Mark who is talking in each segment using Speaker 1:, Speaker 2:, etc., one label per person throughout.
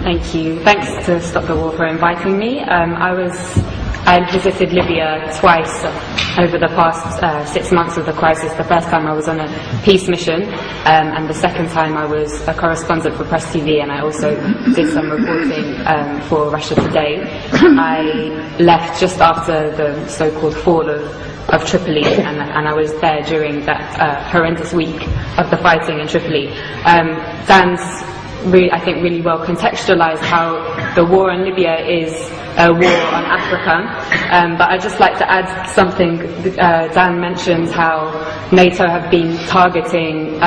Speaker 1: Thank you. Thanks to Stop the War for inviting me. I visited Libya twice over the past 6 months of the crisis. The first time I was on a peace mission, and the second time I was a correspondent for Press TV, and I also did some reporting for Russia Today. I left just after the so-called fall of Tripoli, and I was there during that horrendous week of the fighting in Tripoli. Dan's I think really well contextualized how the war in Libya is a war on Africa, but I'd just like to add something. Dan mentioned how NATO have been targeting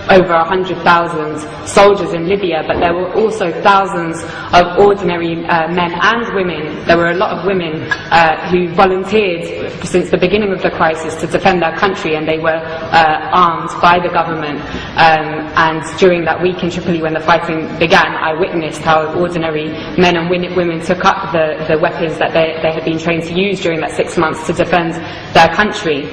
Speaker 1: over 100,000 soldiers in Libya, but there were also thousands of ordinary men and women. There were a lot of women who volunteered since the beginning of the crisis to defend their country, and they were armed by the government. And during that week in Tripoli when the fighting began, I witnessed how ordinary men and women took up the weapons that they had been trained to use during that 6 months to defend their country.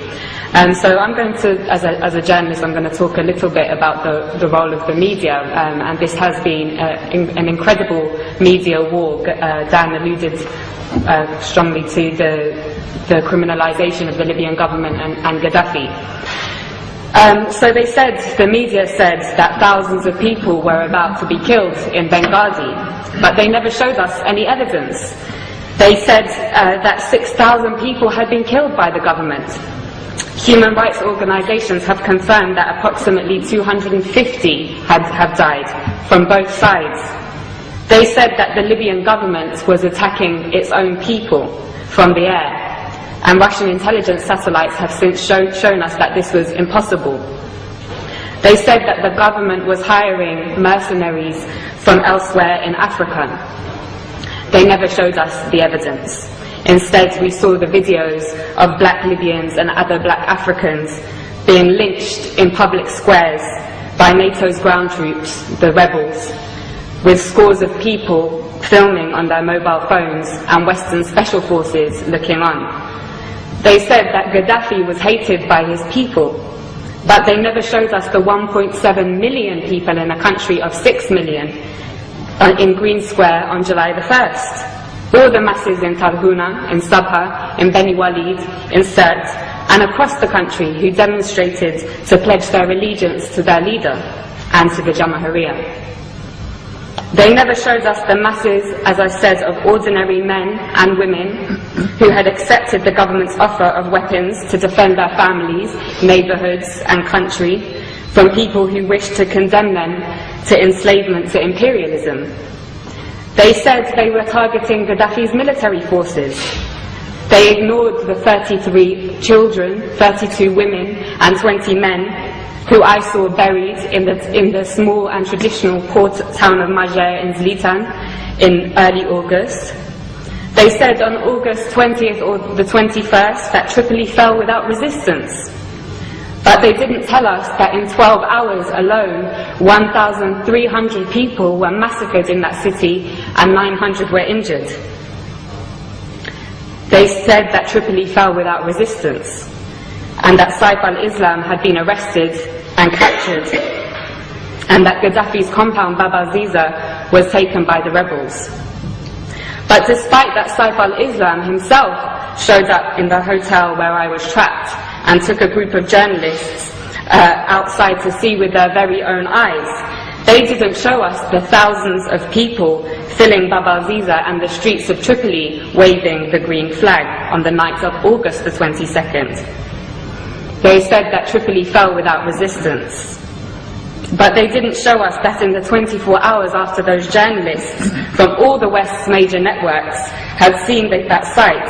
Speaker 1: So I'm going to, as a journalist, I'm going to talk a little bit about the role of the media, and this has been an incredible media war. Dan alluded strongly to the criminalization of the Libyan government and Gaddafi. So the media said that thousands of people were about to be killed in Benghazi, but they never showed us any evidence. They said that 6,000 people had been killed by the government. Human rights organizations have confirmed that approximately 250 have died from both sides. They said that the Libyan government was attacking its own people from the air, and Russian intelligence satellites have since shown us that this was impossible. They said that the government was hiring mercenaries from elsewhere in Africa. They never showed us the evidence. Instead, we saw the videos of black Libyans and other black Africans being lynched in public squares by NATO's ground troops, the rebels, with scores of people filming on their mobile phones and Western special forces looking on. They said that Gaddafi was hated by his people, but they never showed us the 1.7 million people in a country of 6 million in Green Square on July the 1st. All the masses in Tarhuna, in Sabha, in Beni Walid, in Sirte, and across the country who demonstrated to pledge their allegiance to their leader and to the Jamahiriya. They never showed us the masses, as I said, of ordinary men and women who had accepted the government's offer of weapons to defend their families, neighborhoods, and country from people who wished to condemn them to enslavement, to imperialism. They said they were targeting Gaddafi's military forces. They ignored the 33 children, 32 women and 20 men who I saw buried in the small and traditional port town of Majer in Zlitan in early August. They said on August 20th or the 21st that Tripoli fell without resistance. But they didn't tell us that in 12 hours alone, 1,300 people were massacred in that city and 900 were injured. They said that Tripoli fell without resistance, and that Saif al-Islam had been arrested and captured, and that Gaddafi's compound Bab al-Ziza was taken by the rebels. But despite that, Saif al-Islam himself showed up in the hotel where I was trapped and took a group of journalists outside to see with their very own eyes. They didn't show us the thousands of people filling Bab al-Ziza and the streets of Tripoli waving the green flag on the night of August the 22nd. They said that Tripoli fell without resistance. But they didn't show us that in the 24 hours after those journalists from all the West's major networks had seen that site,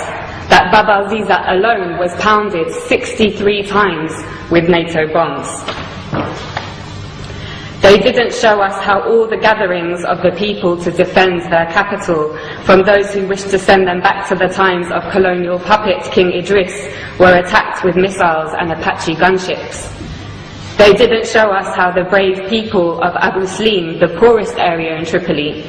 Speaker 1: that Bab al-Ziza alone was pounded 63 times with NATO bombs. They didn't show us how all the gatherings of the people to defend their capital from those who wished to send them back to the times of colonial puppet King Idris were attacked with missiles and Apache gunships. They didn't show us how the brave people of Abu Slim, the poorest area in Tripoli,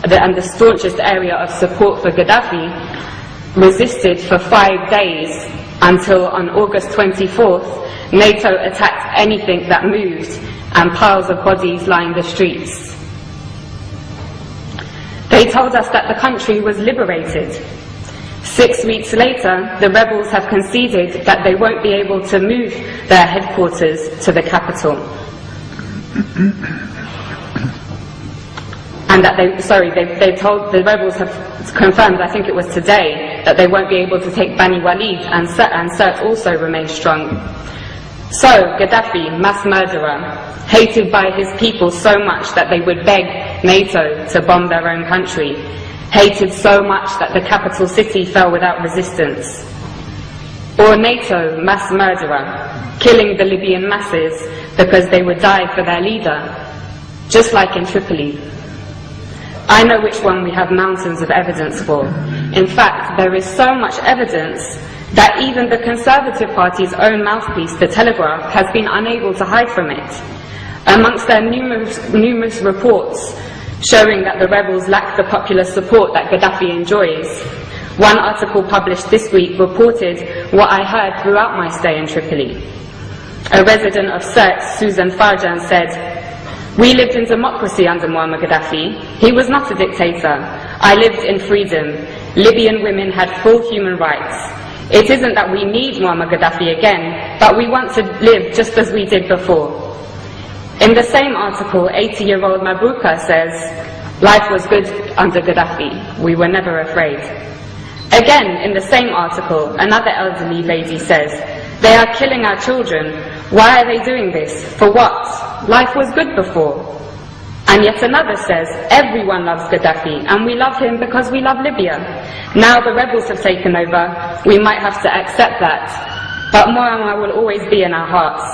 Speaker 1: and the staunchest area of support for Gaddafi, resisted for 5 days until on August 24th, NATO attacked anything that moved and piles of bodies lined the streets. They told us that the country was liberated. 6 weeks later, the rebels have conceded that they won't be able to move their headquarters to the capital. And that they've told, the rebels have confirmed, I think it was today, that they won't be able to take Bani Walid, and Sirte also remains strong. So, Gaddafi, mass murderer, hated by his people so much that they would beg NATO to bomb their own country, hated so much that the capital city fell without resistance. Or NATO, mass murderer, killing the Libyan masses because they would die for their leader, just like in Tripoli. I know which one we have mountains of evidence for. In fact, there is so much evidence that even the Conservative Party's own mouthpiece, The Telegraph, has been unable to hide from it. Amongst their numerous reports showing that the rebels lack the popular support that Gaddafi enjoys, one article published this week reported what I heard throughout my stay in Tripoli. A resident of Sirte, Susan Farjan, said, "We lived in democracy under Muammar Gaddafi. He was not a dictator. I lived in freedom. Libyan women had full human rights. It isn't that we need Muammar Gaddafi again, but we want to live just as we did before." In the same article, 80-year-old Mabruka says, "Life was good under Gaddafi. We were never afraid." Again, in the same article, another elderly lady says, "They are killing our children. Why are they doing this? For what? Life was good before." And yet another says, "Everyone loves Gaddafi, and we love him because we love Libya. Now the rebels have taken over, we might have to accept that. But Muammar will always be in our hearts."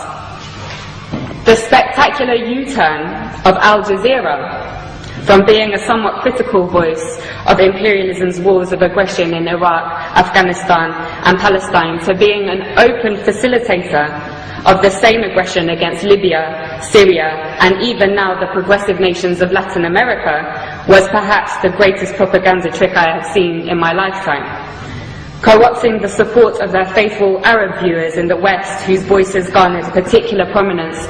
Speaker 1: The spectacular U-turn of Al Jazeera, from being a somewhat critical voice of imperialism's wars of aggression in Iraq, Afghanistan and Palestine, to being an open facilitator of the same aggression against Libya, Syria, and even now the progressive nations of Latin America, was perhaps the greatest propaganda trick I have seen in my lifetime. Co-opting the support of their faithful Arab viewers in the West, whose voices garnered particular prominence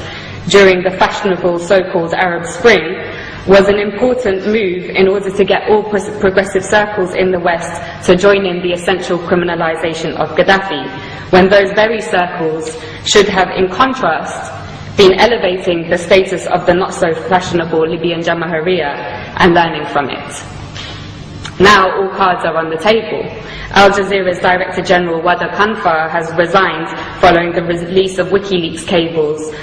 Speaker 1: during the fashionable so-called Arab Spring, was an important move in order to get all progressive circles in the West to join in the essential criminalization of Gaddafi, when those very circles should have, in contrast, been elevating the status of the not-so-fashionable Libyan Jamahiriya and learning from it. Now all cards are on the table. Al Jazeera's Director General Wada Kanfar has resigned following the release of WikiLeaks cables,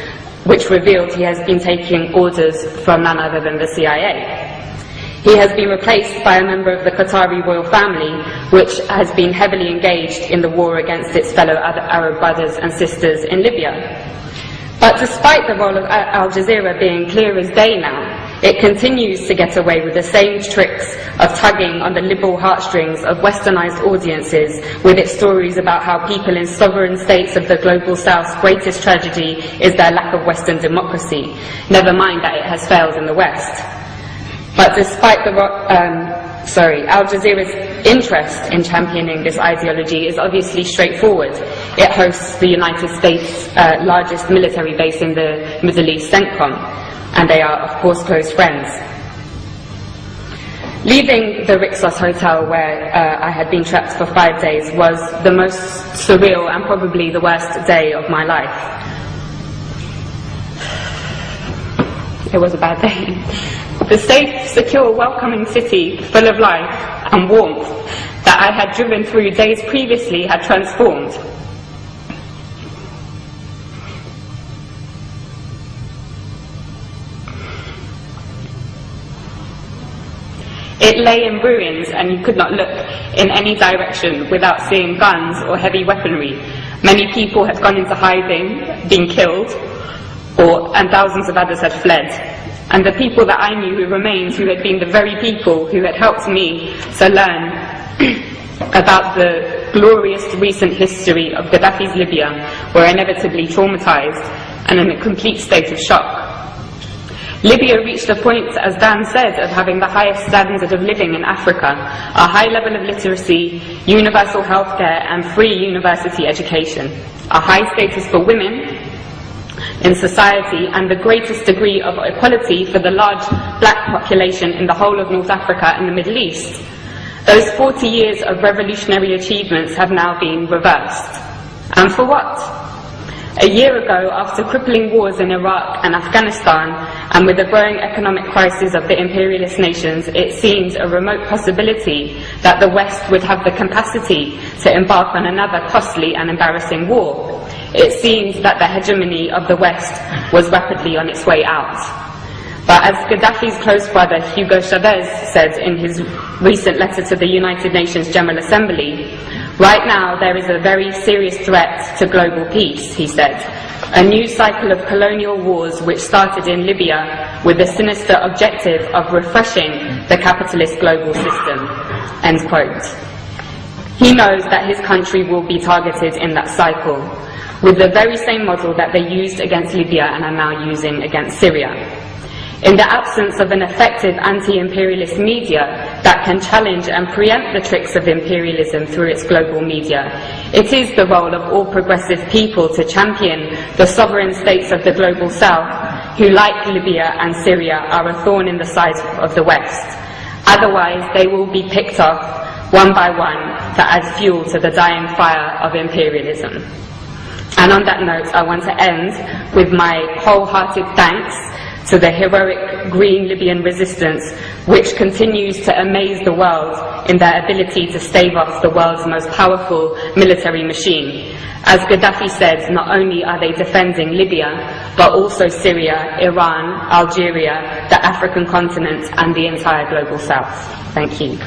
Speaker 1: which revealed he has been taking orders from none other than the CIA. He has been replaced by a member of the Qatari royal family, which has been heavily engaged in the war against its fellow Arab brothers and sisters in Libya. But despite the role of Al Jazeera being clear as day now, it continues to get away with the same tricks of tugging on the liberal heartstrings of westernized audiences with its stories about how people in sovereign states of the global south's greatest tragedy is their lack of Western democracy, never mind that it has failed in the West. But despite Al Jazeera's interest in championing this ideology is obviously straightforward. It hosts the United States' largest military base in the Middle East, CENTCOM, and they are, of course, close friends. Leaving the Rixos Hotel, where I had been trapped for 5 days, was the most surreal and probably the worst day of my life. It was a bad day. The safe, secure, welcoming city, full of life and warmth that I had driven through days previously had transformed. It lay in ruins, and you could not look in any direction without seeing guns or heavy weaponry. Many people had gone into hiding, been killed, and thousands of others had fled. And the people that I knew who remained, who had been the very people who had helped me to learn about the glorious recent history of Gaddafi's Libya, were inevitably traumatized and in a complete state of shock. Libya reached a point, as Dan said, of having the highest standard of living in Africa, a high level of literacy, universal healthcare and free university education, a high status for women, in society and the greatest degree of equality for the large black population in the whole of North Africa and the Middle East. Those 40 years of revolutionary achievements have now been reversed. And for what? A year ago, after crippling wars in Iraq and Afghanistan, and with the growing economic crisis of the imperialist nations, it seemed a remote possibility that the West would have the capacity to embark on another costly and embarrassing war. It seemed that the hegemony of the West was rapidly on its way out. But as Gaddafi's close brother Hugo Chavez said in his recent letter to the United Nations General Assembly, right now there is a very serious threat to global peace, he said. A new cycle of colonial wars which started in Libya with the sinister objective of refreshing the capitalist global system. End quote. He knows that his country will be targeted in that cycle, with the very same model that they used against Libya and are now using against Syria. In the absence of an effective anti-imperialist media that can challenge and preempt the tricks of imperialism through its global media, it is the role of all progressive people to champion the sovereign states of the global south, who, like Libya and Syria, are a thorn in the side of the West. Otherwise, they will be picked off one by one to add fuel to the dying fire of imperialism. And on that note, I want to end with my wholehearted thanks to the heroic green Libyan resistance, which continues to amaze the world in their ability to stave off the world's most powerful military machine. As Gaddafi said, not only are they defending Libya, but also Syria, Iran, Algeria, the African continent, and the entire global south. Thank you.